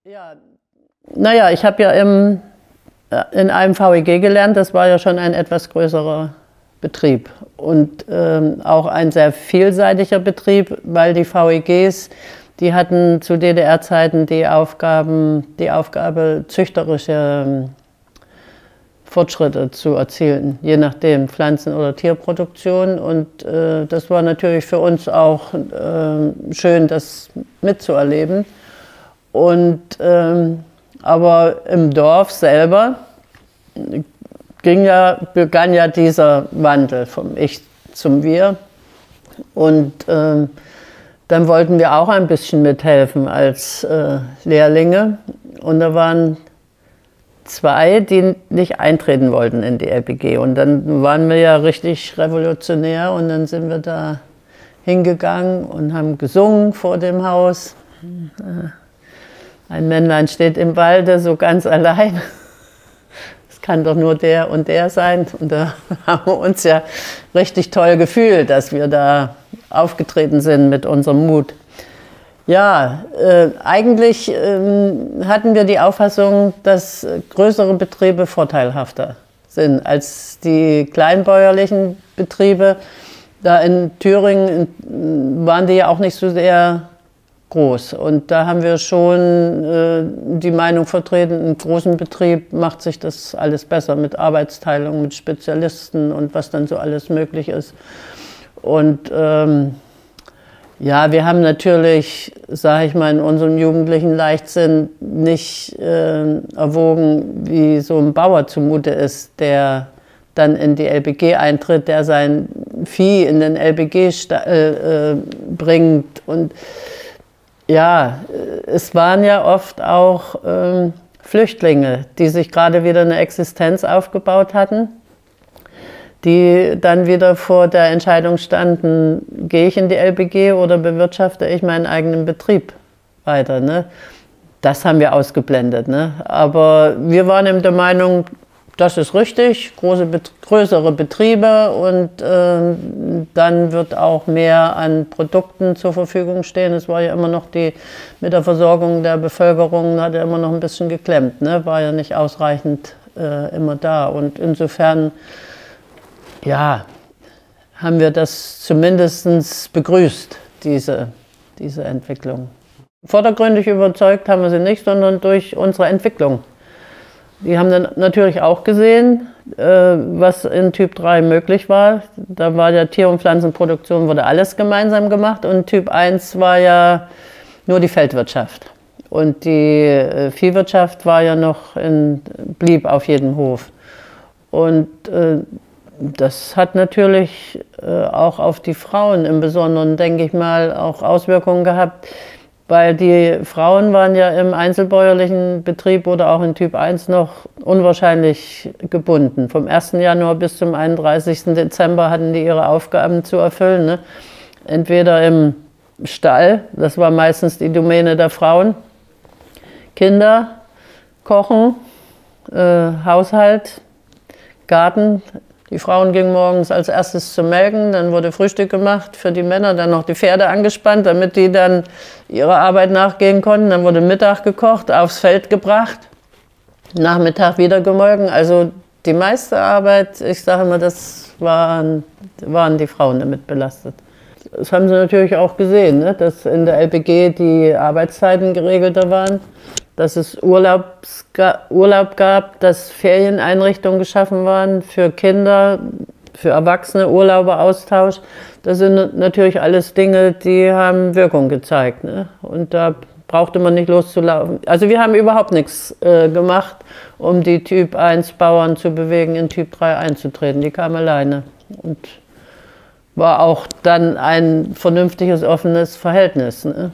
Ja, naja, ich habe ja in einem VEG gelernt, das war ja schon ein etwas größerer Betrieb und auch ein sehr vielseitiger Betrieb, weil die VEGs, die hatten zu DDR-Zeiten die Aufgabe, züchterische Fortschritte zu erzielen, je nachdem Pflanzen- oder Tierproduktion. Und das war natürlich für uns auch schön, das mitzuerleben. Und, aber im Dorf selber begann ja dieser Wandel vom Ich zum Wir. Und dann wollten wir auch ein bisschen mithelfen als Lehrlinge. Und da waren zwei, die nicht eintreten wollten in die LPG. Und dann waren wir ja richtig revolutionär und dann sind wir da hingegangen und haben gesungen vor dem Haus. Ein Männlein steht im Walde, so ganz allein. Es kann doch nur der und der sein. Und da haben wir uns ja richtig toll gefühlt, dass wir da aufgetreten sind mit unserem Mut. Ja, eigentlich hatten wir die Auffassung, dass größere Betriebe vorteilhafter sind als die kleinbäuerlichen Betriebe. Da in Thüringen waren die ja auch nicht so sehr groß. Und da haben wir schon die Meinung vertreten, im großen Betrieb macht sich das alles besser mit Arbeitsteilung, mit Spezialisten und was dann so alles möglich ist. Und ja, wir haben natürlich, sage ich mal, in unserem jugendlichen Leichtsinn nicht erwogen, wie so ein Bauer zumute ist, der dann in die LPG eintritt, der sein Vieh in den LPG bringt. Und ja, es waren ja oft auch Flüchtlinge, die sich gerade wieder eine Existenz aufgebaut hatten, die dann wieder vor der Entscheidung standen, gehe ich in die LPG oder bewirtschafte ich meinen eigenen Betrieb weiter. Ne? Das haben wir ausgeblendet. Ne? Aber wir waren eben der Meinung, das ist richtig, größere Betriebe und dann wird auch mehr an Produkten zur Verfügung stehen. Es war ja immer noch mit der Versorgung der Bevölkerung, hat ja immer noch ein bisschen geklemmt, ne? War ja nicht ausreichend immer da. Und insofern, ja, haben wir das zumindest begrüßt, diese Entwicklung. Vordergründig überzeugt haben wir sie nicht, sondern durch unsere Entwicklung. Die haben dann natürlich auch gesehen, was in Typ 3 möglich war. Da war ja Tier- und Pflanzenproduktion, wurde alles gemeinsam gemacht und Typ 1 war ja nur die Feldwirtschaft. Und die Viehwirtschaft war ja blieb auf jedem Hof. Und das hat natürlich auch auf die Frauen im Besonderen, denke ich mal, auch Auswirkungen gehabt. Weil die Frauen waren ja im einzelbäuerlichen Betrieb oder auch in Typ 1 noch unwahrscheinlich gebunden. Vom 1. Januar bis zum 31. Dezember hatten die ihre Aufgaben zu erfüllen. Ne? Entweder im Stall, das war meistens die Domäne der Frauen, Kinder, Kochen, Haushalt, Garten. Die Frauen gingen morgens als erstes zum Melken, dann wurde Frühstück gemacht für die Männer, dann noch die Pferde angespannt, damit die dann ihrer Arbeit nachgehen konnten. Dann wurde Mittag gekocht, aufs Feld gebracht, Nachmittag wieder gemolken. Also die meiste Arbeit, ich sage immer, das waren die Frauen damit belastet. Das haben sie natürlich auch gesehen, ne? Dass in der LPG die Arbeitszeiten geregelter waren, dass es Urlaub gab, dass Ferieneinrichtungen geschaffen waren für Kinder, für Erwachsene, Urlauberaustausch. Das sind natürlich alles Dinge, die haben Wirkung gezeigt. Ne? Und da brauchte man nicht loszulaufen. Also wir haben überhaupt nichts gemacht, um die Typ 1 Bauern zu bewegen, in Typ 3 einzutreten. Die kamen alleine. Und war auch dann ein vernünftiges, offenes Verhältnis. Ne?